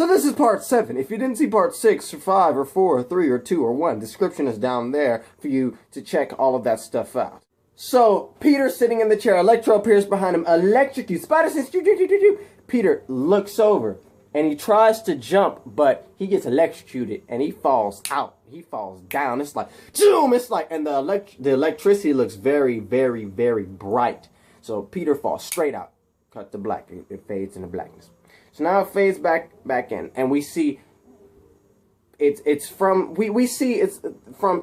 So this is part 7. If you didn't see part 6 or 5 or 4 or 3 or 2 or 1, description is down there for you to check all of that stuff out. So Peter's sitting in the chair. Electro appears behind him. Electrocute. Spider says, Peter looks over and he tries to jump, but he gets electrocuted and he falls out. He falls down. It's like, zoom! It's like, and the electricity looks very, very, very bright. So Peter falls straight out. Cut to black. It fades into blackness. So now it fades back in, and we see it's from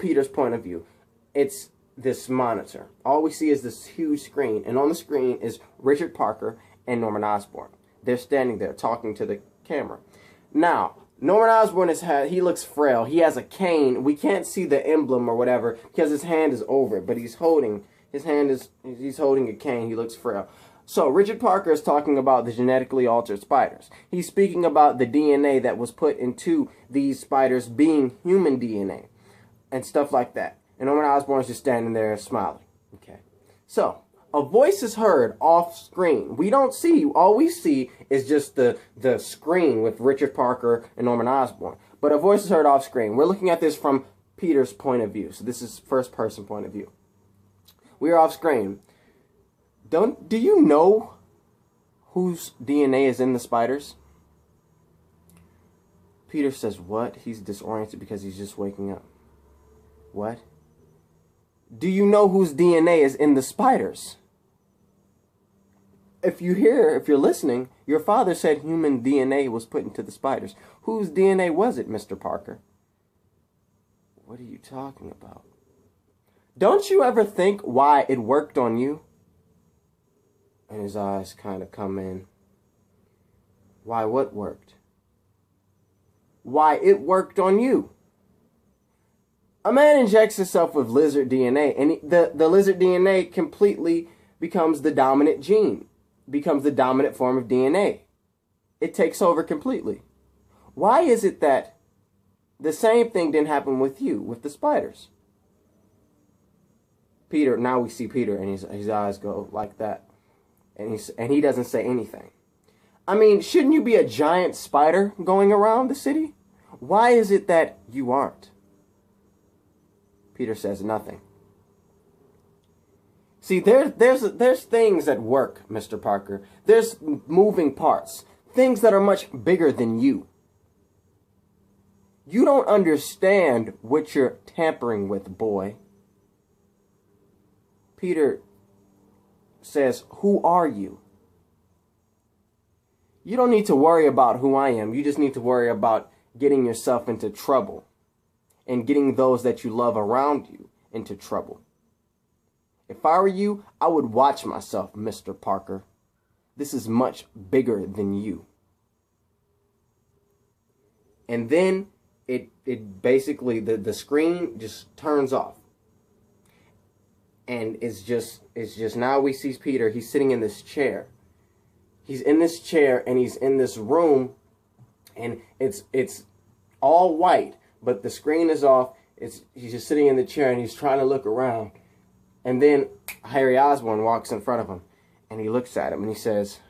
Peter's point of view. It's this monitor. All we see is this huge screen, and on the screen is Richard Parker and Norman Osborn. They're standing there talking to the camera. Now, Norman Osborn he looks frail. He has a cane. We can't see the emblem or whatever because his hand is over it, but he's holding a cane. He looks frail. So Richard Parker is talking about the genetically altered spiders. He's speaking about the DNA that was put into these spiders being human DNA and stuff like that. And Norman Osborn is just standing there smiling. Okay. So a voice is heard off screen. We don't see. All we see is just the screen with Richard Parker and Norman Osborn. But a voice is heard off screen. We're looking at this from Peter's point of view. So this is first person point of view. We are off screen. Do you know whose DNA is in the spiders? Peter says, what? He's disoriented because he's just waking up. What? Do you know whose DNA is in the spiders? If you're listening, your father said human DNA was put into the spiders. Whose DNA was it, Mr. Parker? What are you talking about? Don't you ever think why it worked on you? And his eyes kind of come in. Why what worked? Why it worked on you. A man injects himself with lizard DNA, and the lizard DNA completely becomes the dominant gene, becomes the dominant form of DNA. It takes over completely. Why is it that the same thing didn't happen with you, with the spiders? Peter, now we see Peter, and his eyes go like that. And he doesn't say anything. I mean, shouldn't you be a giant spider going around the city? Why is it that you aren't? Peter says nothing. See, there's things at work, Mr. Parker. There's moving parts. Things that are much bigger than you. You don't understand what you're tampering with, boy. Peter says, who are you? You don't need to worry about who I am. You just need to worry about getting yourself into trouble and getting those that you love around you into trouble. If I were you, I would watch myself, Mr. Parker. This is much bigger than you. And then it basically, the screen just turns off. And it's just now we see Peter. He's sitting in this chair. He's in this chair and he's in this room, and it's all white, but the screen is off. He's just sitting in the chair and he's trying to look around. And then Harry Osborn walks in front of him and he looks at him and he says,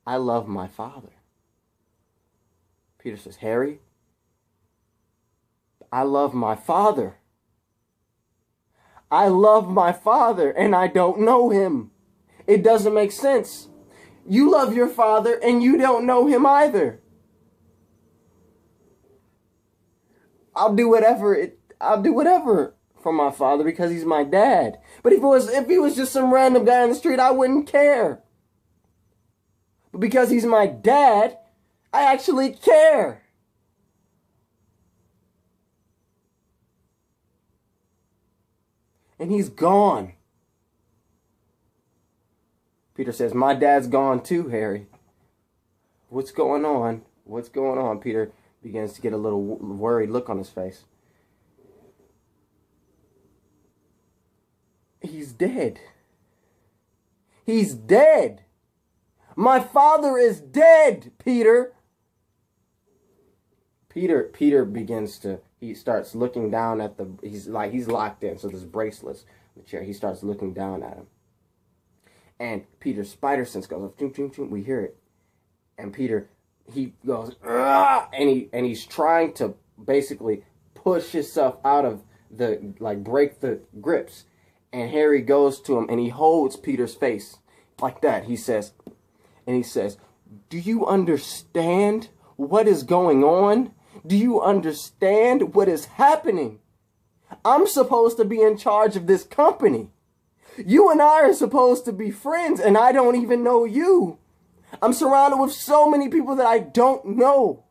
I love my father. Peter says, Harry, I love my father. I love my father, and I don't know him. It doesn't make sense. You love your father, and you don't know him either. I'll do whatever for my father because he's my dad. But if he was just some random guy on the street, I wouldn't care. But because he's my dad, I actually care. And he's gone. Peter says, my dad's gone too, Harry. What's going on? What's going on? Peter begins to get a little worried look on his face. He's dead. He's dead. My father is dead, Peter. Peter begins to, he starts looking down at he's locked in, so there's bracelets in the chair. He starts looking down at him. And Peter's spider sense goes up. Choom, choom, choom. We hear it. And Peter, he goes, "Argh!" and he's trying to basically push himself out of the, like, break the grips. And Harry goes to him and he holds Peter's face like that. He says, "Do you understand what is going on? Do you understand what is happening? I'm supposed to be in charge of this company. You and I are supposed to be friends, and I don't even know you. I'm surrounded with so many people that I don't know.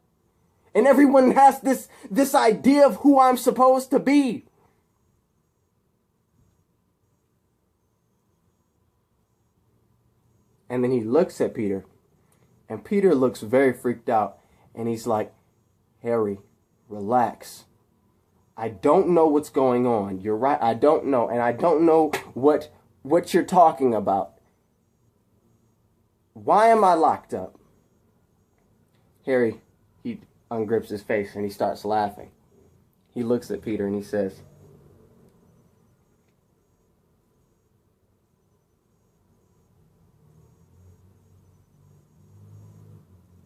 And everyone has this idea of who I'm supposed to be." And then he looks at Peter, and Peter looks very freaked out, and he's like, "Harry, relax. I don't know what's going on. You're right, I don't know, and I don't know what you're talking about. Why am I locked up?" Harry, he ungrips his face and he starts laughing. He looks at Peter and he says,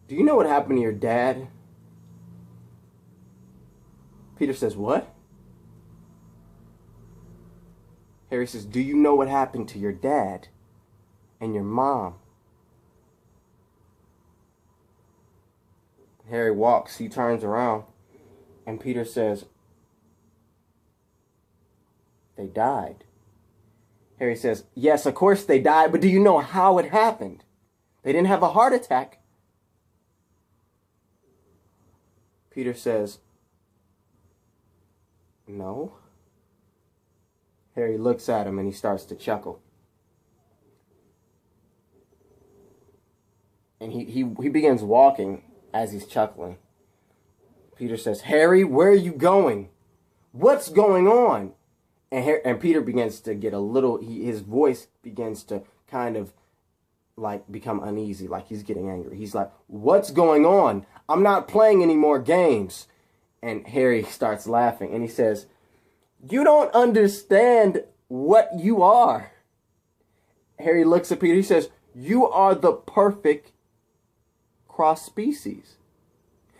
"Do you know what happened to your dad?" Peter says, "What?" Harry says, "Do you know what happened to your dad and your mom?" Harry walks, he turns around, and Peter says, "They died." Harry says, "Yes, of course they died, but do you know how it happened? They didn't have a heart attack." Peter says, "No." Harry looks at him and he starts to chuckle. And he begins walking as he's chuckling. Peter says, "Harry, where are you going? What's going on?" And Peter begins to get a little, his voice begins to kind of like become uneasy, like he's getting angry. He's like, "What's going on? I'm not playing any more games." And Harry starts laughing and he says, "You don't understand what you are." Harry looks at Peter. He says, "You are the perfect cross species.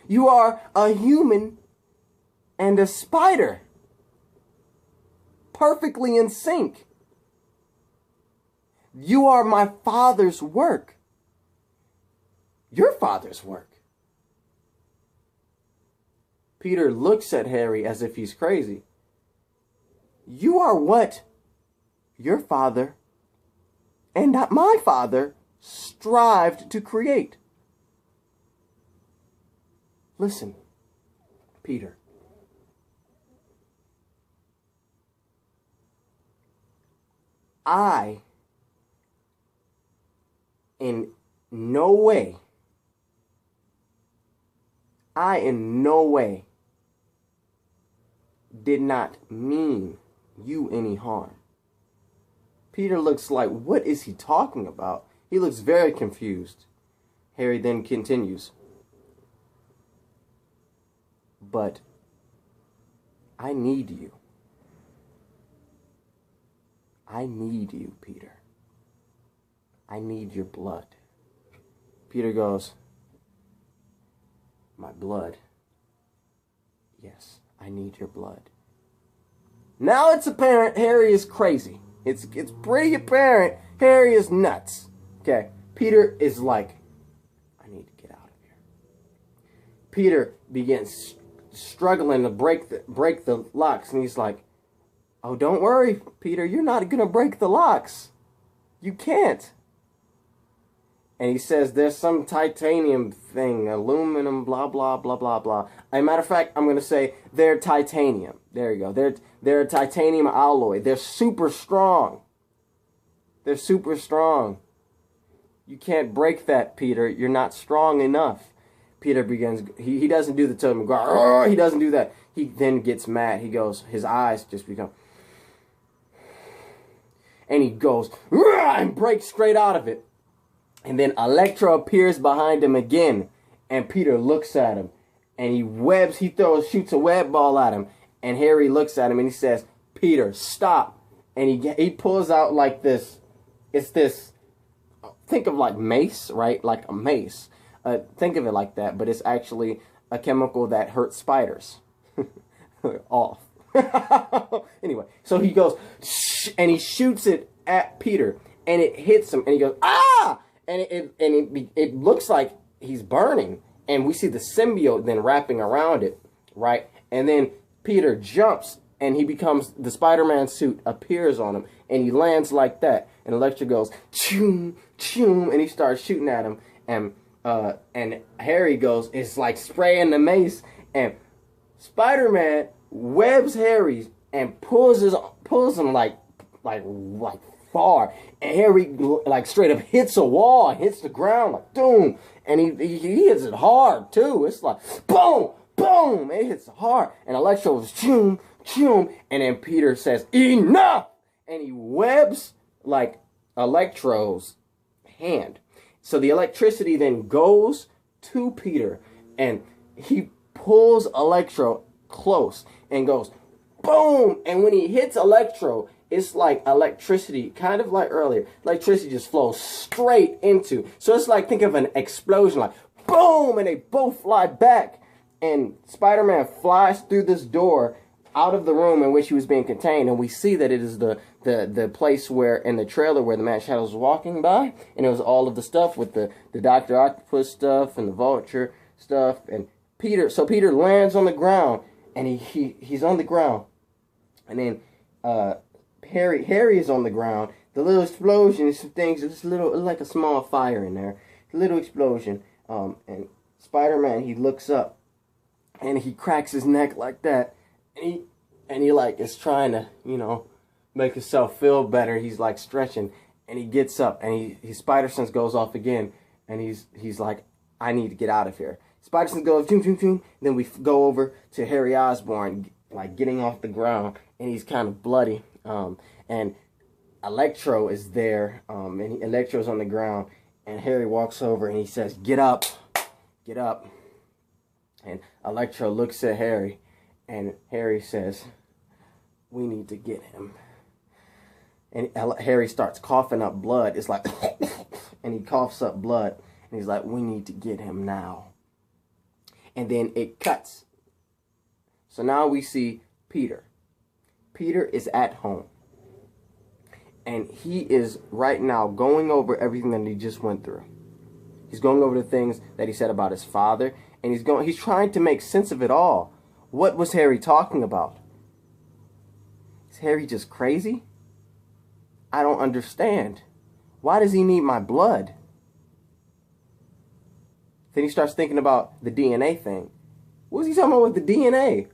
You are a human and a spider. Perfectly in sync. You are my father's work. Your father's work." Peter looks at Harry as if he's crazy. "You are what your father and not my father strived to create. Listen, Peter. I in no way did not mean you any harm." Peter looks like, what is he talking about? He looks very confused. Harry then continues, "But I need you. I need you, Peter. I need your blood." Peter goes, "My blood? Yes, I need your blood." Now it's apparent Harry is crazy. It's pretty apparent Harry is nuts. Okay, Peter is like, "I need to get out of here." Peter begins struggling to break the locks, and he's like, "Oh, don't worry, Peter, you're not gonna break the locks. You can't." And he says there's some titanium thing, aluminum, blah, blah, blah, blah, blah. As a matter of fact, I'm going to say they're titanium. There you go. They're a titanium alloy. They're super strong. They're super strong. You can't break that, Peter. You're not strong enough. Peter begins, he doesn't do the Tobey Maguire. He doesn't do that. He then gets mad. He goes, his eyes just become, and he goes, and breaks straight out of it. And then Electro appears behind him again, and Peter looks at him, and he shoots a web ball at him, and Harry looks at him, and he says, "Peter, stop." And he pulls out like this, it's this think of like mace, right? Like a mace. Think of it like that, but it's actually a chemical that hurts spiders. Off. Anyway, so he goes, shh, and he shoots it at Peter, and it hits him, and he goes, ah! And it looks like he's burning, and we see the symbiote then wrapping around it, right? And then Peter jumps, and he becomes, the Spider-Man suit appears on him, and he lands like that, and Electro goes, choom, choom, and he starts shooting at him, and Harry goes, it's like spraying the mace, and Spider-Man webs Harry and pulls him like far, and Harry like straight up hits a wall, hits the ground like boom, and he hits it hard too. It's like boom, boom, and it hits hard, and Electro was choom, choom, and then Peter says enough, and he webs like Electro's hand. So the electricity then goes to Peter, and he pulls Electro close and goes boom, and when he hits Electro, it's like electricity, kind of like earlier, electricity just flows straight into, so it's like, think of an explosion, like boom, and they both fly back, and Spider-Man flies through this door out of the room in which he was being contained, and we see that it is the place where, in the trailer, where the Man Shadow was walking by, and it was all of the stuff with the Dr. Octopus stuff and the Vulture stuff, and so Peter lands on the ground, and he's on the ground, and then Harry is on the ground. The little explosion and some things, it's like a small fire in there, a little explosion, and Spider-Man, he looks up, and he cracks his neck like that, and he like is trying to, make himself feel better. He's like stretching, and he gets up, and his spider sense goes off again, and he's like, I need to get out of here. Spider sense goes, choom, choom, choom. Then we go over to Harry Osborn, like getting off the ground, and he's kind of bloody, and Electro is there, and Electro's on the ground, and Harry walks over, and he says, get up, and Electro looks at Harry, and Harry says, we need to get him. And Harry starts coughing up blood. It's like, and he coughs up blood. And he's like, we need to get him now. And then it cuts. So now we see Peter. Peter is at home. And he is right now going over everything that he just went through. He's going over the things that he said about his father. And he's trying to make sense of it all. What was Harry talking about? Is Harry just crazy? I don't understand. Why does he need my blood? Then he starts thinking about the DNA thing. What was he talking about with the DNA?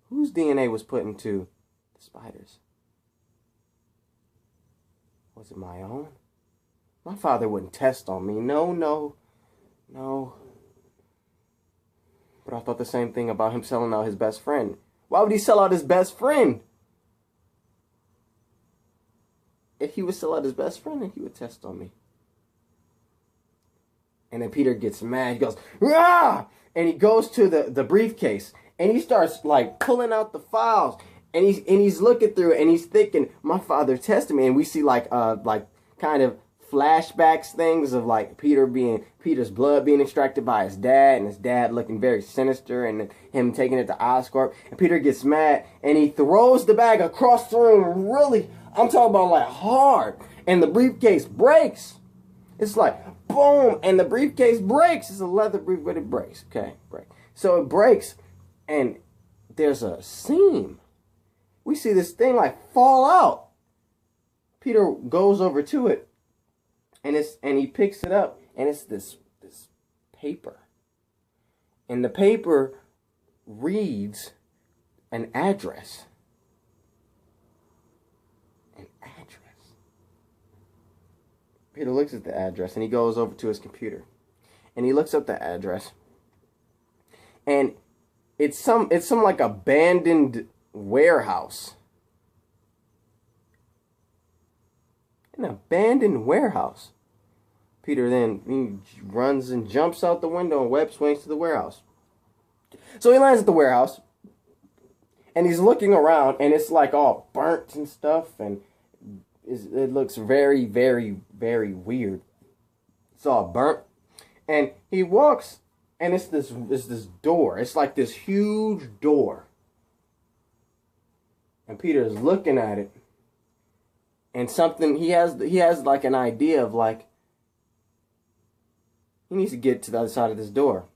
Whose DNA was put into the spiders? Was it my own? My father wouldn't test on me. No. But I thought the same thing about him selling out his best friend. Why would he sell out his best friend? If he would sell out his best friend, then he would test on me. And then Peter gets mad. He goes, "Rah!" And he goes to the briefcase. And he starts, like, pulling out the files. And he's looking through it. And he's thinking, my father tested me. And we see, like kind of flashbacks things of, like, Peter's blood being extracted by his dad. And his dad looking very sinister. And him taking it to Oscorp. And Peter gets mad. And he throws the bag across the room really, I'm talking about, like, hard. And the briefcase breaks. It's like, boom. And the briefcase breaks. It's a leather brief, but it breaks. Okay, break. So it breaks. And there's a seam. We see this thing, like, fall out. Peter goes over to it. And he picks it up. And it's this paper. And the paper reads an address. Peter looks at the address, and he goes over to his computer, and he looks up the address, and it's some like abandoned warehouse. An abandoned warehouse. Peter then he runs and jumps out the window and web swings to the warehouse. So he lands at the warehouse, and he's looking around, and it's like all burnt and stuff, and it looks very, very, very weird. It's all burnt. And he walks, and it's this door. It's like this huge door. And Peter is looking at it. And something, he has like an idea of like, he needs to get to the other side of this door.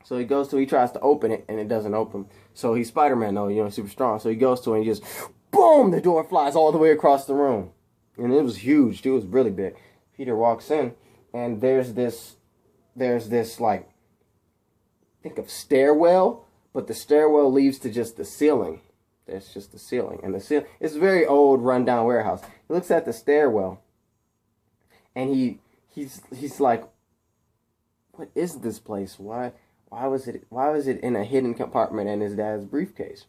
So he tries to open it, and it doesn't open. So he's Spider-Man though, super strong. So he goes to it, and he just, boom, the door flies all the way across the room. And it was huge, it was really big. Peter walks in, and there's this like, think of stairwell, but the stairwell leads to just the ceiling. There's just the ceiling, and the ceiling, it's a very old, rundown warehouse. He looks at the stairwell, and he's like, what is this place? Why was it in a hidden compartment in his dad's briefcase?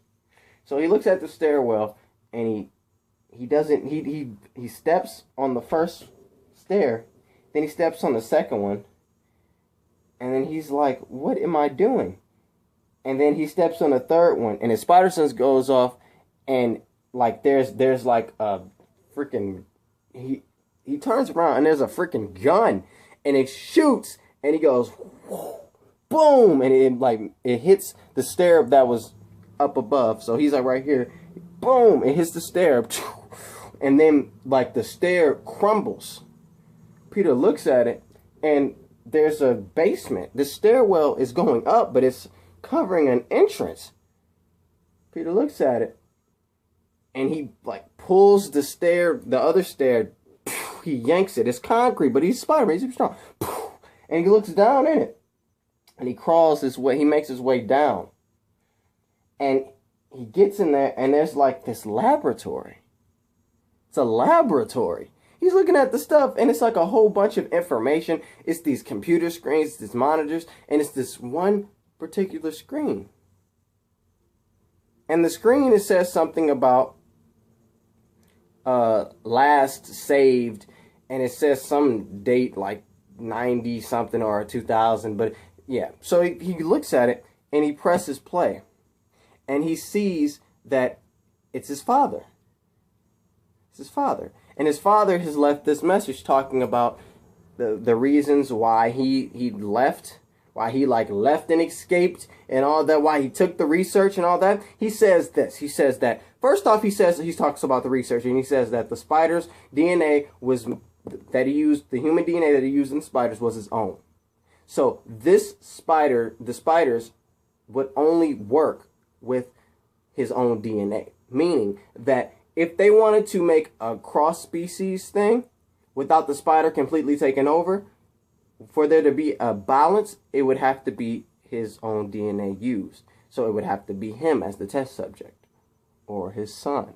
So he looks at the stairwell, and he steps on the first stair, then he steps on the second one, and then he's like, what am I doing? And then he steps on the third one, and his spider sense goes off, and like there's like a freaking, he turns around, and there's a freaking gun, and it shoots, and he goes, whoa, boom, and it hits the stair that was up above. So he's like right here, boom, it hits the stair, and then like the stair crumbles. Peter looks at it, and there's a basement. The stairwell is going up, but it's covering an entrance. Peter looks at it, and he like pulls the other stair, he yanks it. It's concrete, but he's Spider-Man, he's strong. And he looks down in it, and he crawls his way, he makes his way down, and he gets in there, and there's like this laboratory. It's a laboratory. He's looking at the stuff, and it's like a whole bunch of information. It's these computer screens, these monitors, and it's this one particular screen. And the screen, it says something about last saved, and it says some date like 90 something or 2000, but yeah. So he looks at it, and he presses play, and he sees that it's his father. It's his father. And his father has left this message talking about the reasons why he left, why he like left and escaped and all that, why he took the research and all that. He says this. He says that, first off, he talks about the research, and he says that the spider's DNA that he used, the human DNA that he used in spiders was his own. So the spiders would only work with his own DNA, meaning that if they wanted to make a cross-species thing without the spider completely taking over, for there to be a balance, it would have to be his own DNA used. So it would have to be him as the test subject, or his son.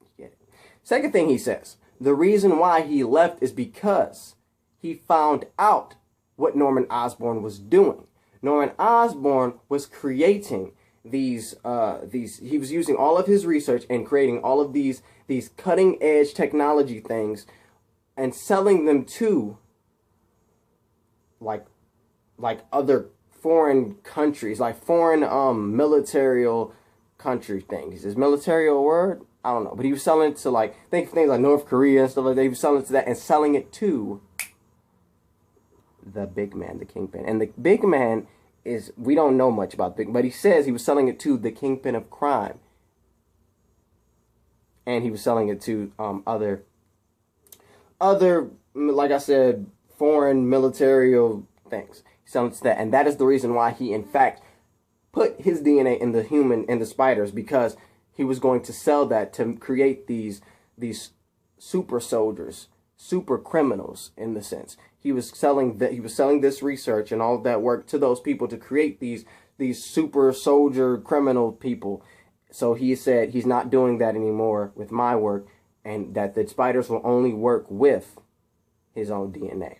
You get it? Second thing he says, the reason why he left is because he found out what Norman Osborn was doing. Norman Osborn was creating he was using all of his research and creating all of these cutting edge technology things and selling them to like other foreign countries, like foreign military country things. Is military a word? I don't know, but he was selling it to like, think of things like North Korea and stuff like that. He was selling it to that and selling it to the big man, the Kingpin. And the big man is, we don't know much about Big, but he says he was selling it to the Kingpin of crime, and he was selling it to other, like I said, foreign military things. He's selling it to that, and that is the reason why he, in fact, put his DNA in the spiders, because he was going to sell that to create these super soldiers, super criminals in the sense. He was selling this research and all of that work to those people to create these super soldier criminal people. So he said he's not doing that anymore with my work, and that the spiders will only work with his own DNA.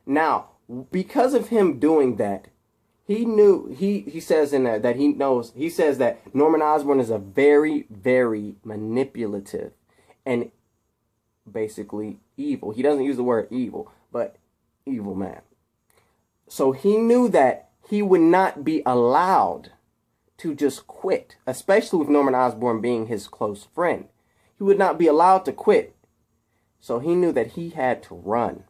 Now, because of him doing that, he knew, he says in there that he knows, he says that Norman Osborn is a very, very manipulative and basically evil. He doesn't use the word evil, but evil man. So he knew that he would not be allowed to just quit, especially with Norman Osborn being his close friend. He would not be allowed to quit So he knew that he had to run.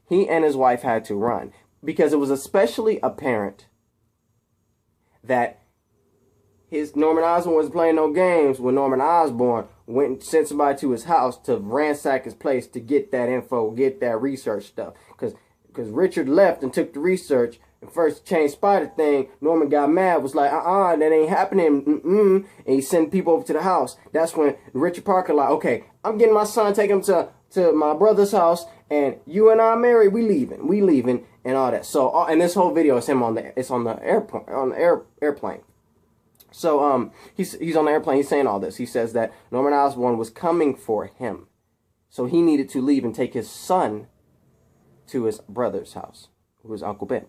He and his wife had to run because it was especially apparent that his Norman Osborn wasn't playing no games when Norman Osborn went and sent somebody to his house to ransack his place to get that info, get that research stuff. Because Richard left and took the research and first changed Spider thing. Norman got mad, was like, that ain't happening. And he sent people over to the house. That's when Richard Parker like, okay, I'm getting my son, taking him to my brother's house, and you and I, Mary, we leaving, and all that. So, and this whole video is him on the airplane. So, he's on the airplane. He's saying all this. He says that Norman Osborn was coming for him, so he needed to leave and take his son to his brother's house, who was Uncle Ben.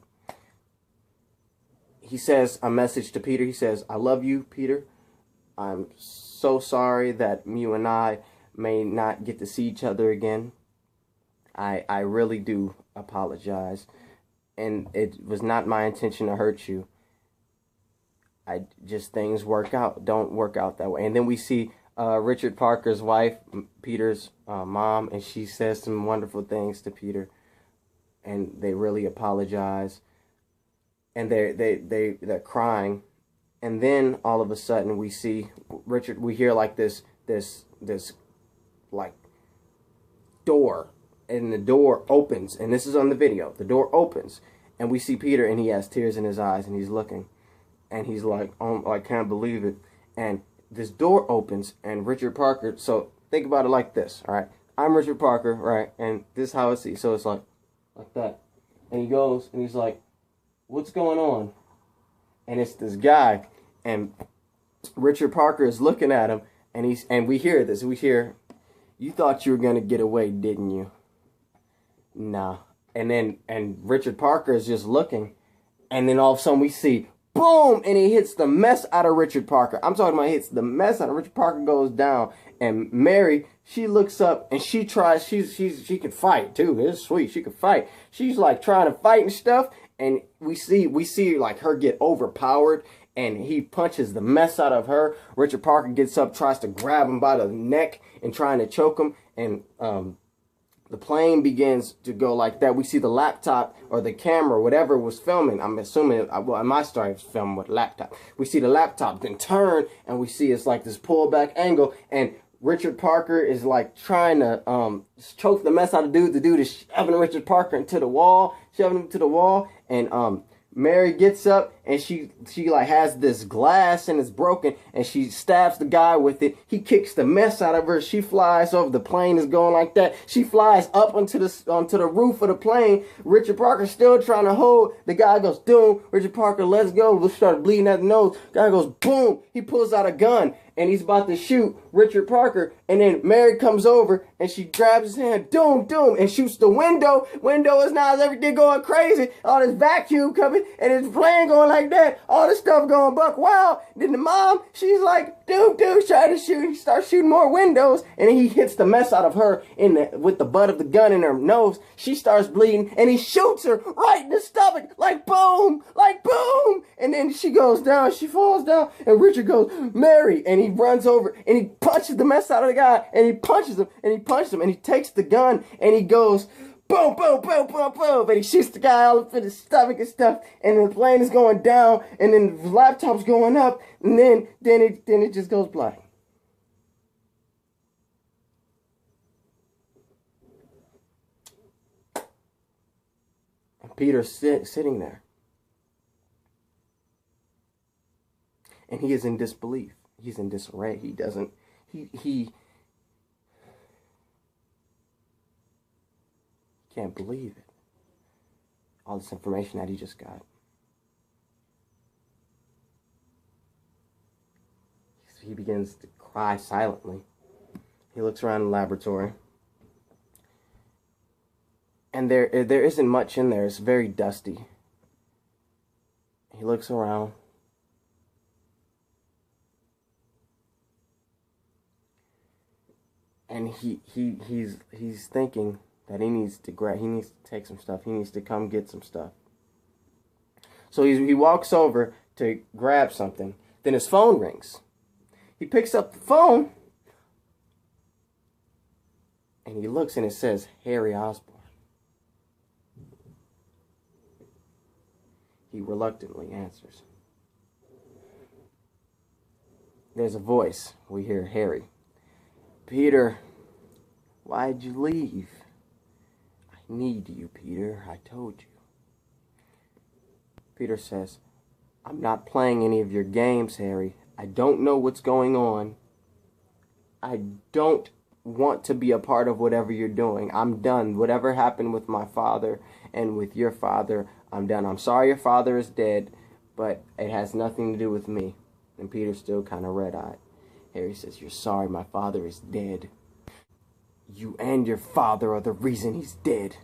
He says a message to Peter. He says, "I love you, Peter. I'm so sorry that you and I may not get to see each other again. I really do apologize, and it was not my intention to hurt you. Things don't work out that way." And then we see Richard Parker's wife, Peter's mom, and she says some wonderful things to Peter, and they really apologize, and they're crying. And then all of a sudden we see Richard, we hear like this like door, and the door opens, and this is on the video. The door opens, and we see Peter, and he has tears in his eyes, and he's looking, and he's like, "Oh, I can't believe it." And this door opens, and Richard Parker, so think about it like this, all right? I'm Richard Parker, right? And this is how I see. So it's like that. And he goes, and he's like, "What's going on?" And it's this guy, and Richard Parker is looking at him, and we hear this. We hear, "You thought you were going to get away, didn't you?" Nah. And Richard Parker is just looking, and then all of a sudden we see, boom, and he hits the mess out of Richard Parker. I'm talking about hits the mess out of Richard Parker, goes down, and Mary, she looks up, and she tries, she can fight too. It's sweet, she can fight. She's like trying to fight and stuff, and we see like her get overpowered, and he punches the mess out of her. Richard Parker gets up, tries to grab him by the neck and trying to choke him, and the plane begins to go like that. We see the laptop or the camera, whatever was filming. I'm assuming, well, in my story, it was filmed with a laptop. We see the laptop then turn, and we see it's like this pullback angle, and Richard Parker is like trying to choke the mess out of dude. The dude is shoving Richard Parker into the wall, and Mary gets up, and she like has this glass, and it's broken, and she stabs the guy with it. He kicks the mess out of her. She flies over. The plane is going like that. She flies up onto the roof of the plane. Richard Parker still trying to hold. The guy goes, "Doom." Richard Parker lets go. Started bleeding at the nose. Guy goes, boom. He pulls out a gun, and he's about to shoot Richard Parker, and then Mary comes over, and she grabs his hand, doom, and shoots the window. Window is now everything going crazy. All this vacuum coming, and his plane going like that. All this stuff going buck wild. Then the mom, she's like, doom, trying to shoot. He starts shooting more windows, and he hits the mess out of her with the butt of the gun in her nose. She starts bleeding, and he shoots her right in the stomach, like boom. And then she goes down, she falls down, and Richard goes, "Mary," and he runs over, and he punches the mess out of the guy, and he punches him, and he takes the gun, and he goes, boom, and he shoots the guy all up in his stomach and stuff, and the plane is going down, and then the laptop's going up, and then it just goes black. And Peter's sitting there, and he is in disbelief. He's in disarray. He can't believe it. All this information that he just got. He begins to cry silently. He looks around the laboratory, and there isn't much in there. It's very dusty. He looks around. And he's thinking that he needs to take some stuff. He needs to come get some stuff. So he walks over to grab something. Then his phone rings. He picks up the phone, And he looks and it says Harry Osborn. He reluctantly answers. There's a voice. We hear Harry. Peter, why'd you leave? I need you, Peter. I told you. Peter says, I'm not playing any of your games, Harry. I don't know what's going on. I don't want to be a part of whatever you're doing. I'm done. Whatever happened with my father and with your father, I'm done. I'm sorry your father is dead, but it has nothing to do with me. And Peter's still kind of red-eyed. Harry says, you're sorry my father is dead. You and your father are the reason he's dead.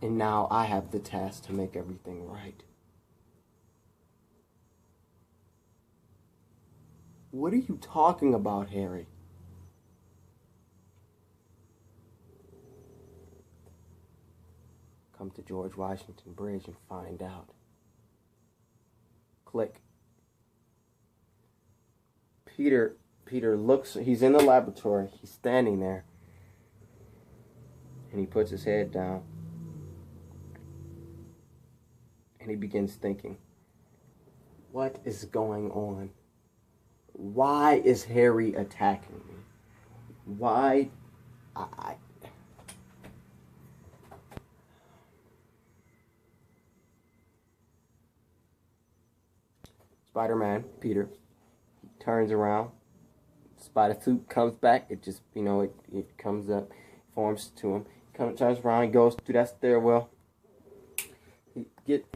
And now I have the task to make everything right. What are you talking about, Harry? Come to George Washington Bridge and find out. Click. Peter looks, he's in the laboratory, he's standing there, and he puts his head down, and he begins thinking, what is going on? Why is Harry attacking me? Why? Spider-Man, Peter, he turns around. Spider suit comes back. It just, it comes up, forms to him. Turns around, he goes through that stairwell. He gets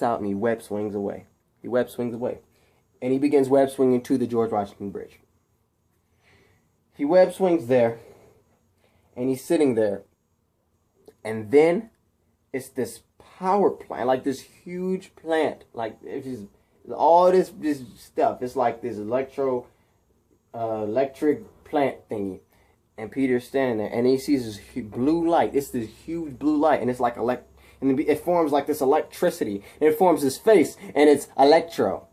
out and he web swings away. And he begins web swinging to the George Washington Bridge. He web swings there, and he's sitting there. And then it's this power plant, like this huge plant, like it's just all this stuff. It's like this electric plant thingy. And Peter's standing there, and he sees this blue light. It's this huge blue light, and it's like and it forms like this electricity, and it forms his face, and it's Electro.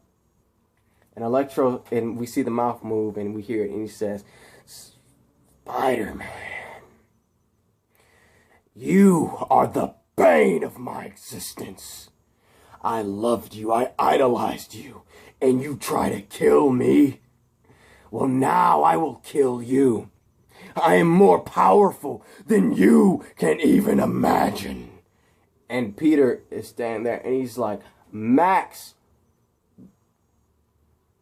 And Electro, and we see the mouth move, and we hear it, and he says, Spider-Man, you are the bane of my existence. I loved you, I idolized you, and you try to kill me? Well, now I will kill you. I am more powerful than you can even imagine. And Peter is standing there, and he's like, Max.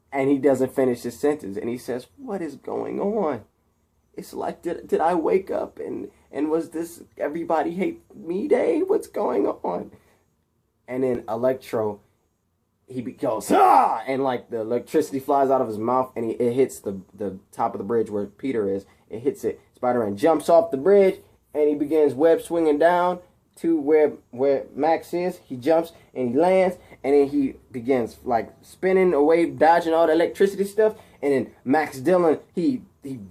And he doesn't finish his sentence, and he says, what is going on? It's like, did I wake up, and was this everybody hate me day? What's going on? And then Electro, he goes, ah! And like the electricity flies out of his mouth, and it hits the top of the bridge where Peter is. It hits it. Spider-Man jumps off the bridge, and he begins web swinging down to where Max is. He jumps, and he lands, and then he begins like spinning away, dodging all the electricity stuff. And then Max Dillon, he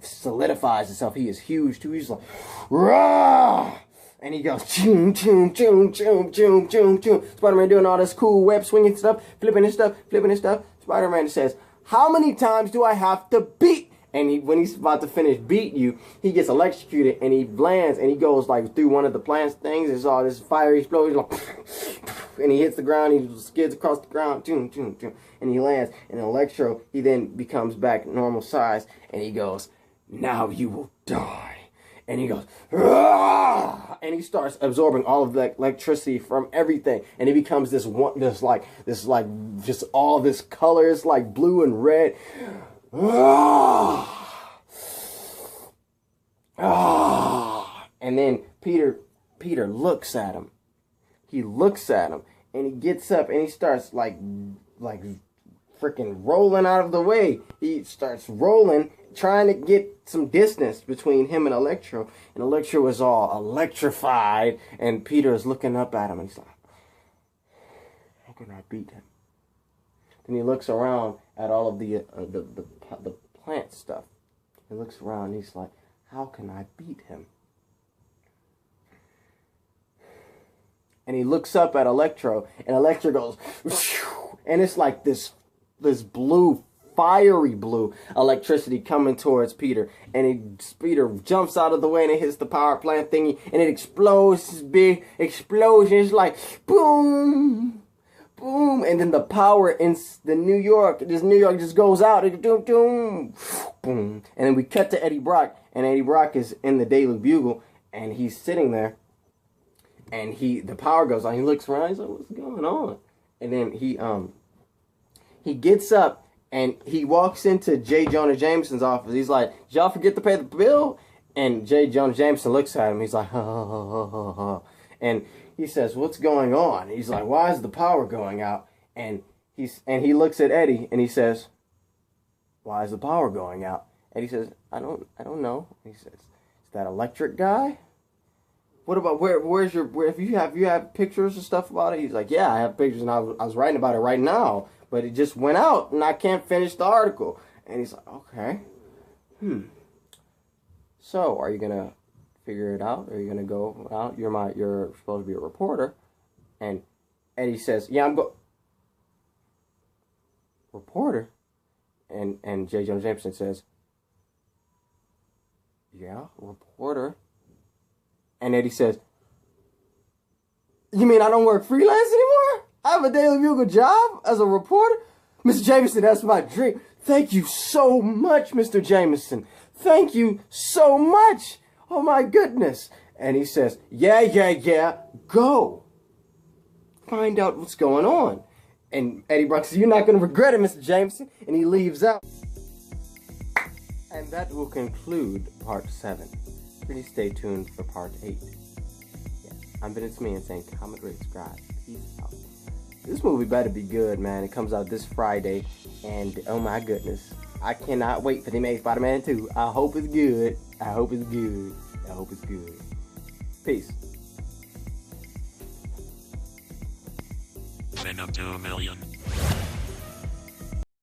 solidifies himself. He is huge too. He's like, rah! And he goes, choom, choom, choom, choom, choom, choom, choom. Spider-Man doing all this cool web swinging stuff, flipping his stuff. Spider-Man says, how many times do I have to beat? And when he's about to finish beat you, he gets electrocuted, and he lands, and he goes like through one of the plant's things. There's all this fire explosion, like, and he hits the ground. He skids across the ground, choom, choom, choom, and he lands. And Electro, he then becomes back normal size, and he goes, now you will die. And he goes, Aah! And he starts absorbing all of the electricity from everything, and he becomes this just all this colors like blue and red. Ah! Ah! And then Peter looks at him. He looks at him, and he gets up, and he starts like freaking rolling out of the way. He starts rolling, trying to get some distance between him and Electro. And Electro is all electrified, and Peter is looking up at him, and he's like, how can I beat him? Then he looks around at all of the plant stuff. He looks around, and he's like, how can I beat him? And he looks up at Electro, and Electro goes, and it's like this blue fiery blue electricity coming towards Peter. And Peter jumps out of the way and it hits the power plant thingy and it explodes. This big explosion. It's like boom, boom. And then the power in New York just goes out. It doom, doom, boom. And then we cut to Eddie Brock. And Eddie Brock is in the Daily Bugle. And he's sitting there. And the power goes on. He looks around. He's like, what's going on? And then he gets up and he walks into J. Jonah Jameson's office. He's like, did y'all forget to pay the bill? And J. Jonah Jameson looks at him. He's like, ha, ha, ha, ha, ha. And he says, what's going on? He's like, why is the power going out? And he looks at Eddie and he says, why is the power going out? And he says, I don't know. And he says, is that electric guy? What about if you have pictures and stuff about it? He's like, yeah, I have pictures and I was writing about it right now, but it just went out and I can't finish the article. And he's like, okay, so are you gonna figure it out? Are you gonna go out? You're supposed to be a reporter. And Eddie says, yeah, reporter. And J. Jonah Jameson says, yeah, reporter. And Eddie says, you mean I don't work freelance anymore? I have a Daily Bugle job as a reporter? Mr. Jameson, that's my dream. Thank you so much, Mr. Jameson. Thank you so much. Oh, my goodness. And he says, yeah, go. Find out what's going on. And Eddie Brock says, you're not going to regret it, Mr. Jameson. And he leaves out. And that will conclude part 7. Please stay tuned for part 8. Yeah, I'm Venom saying comment, rate, subscribe. Peace out. This movie better be good, man. It comes out this Friday, and oh my goodness, I cannot wait for the Amazing Spider-Man 2. I hope it's good. I hope it's good. I hope it's good. Peace. Venom 2 million.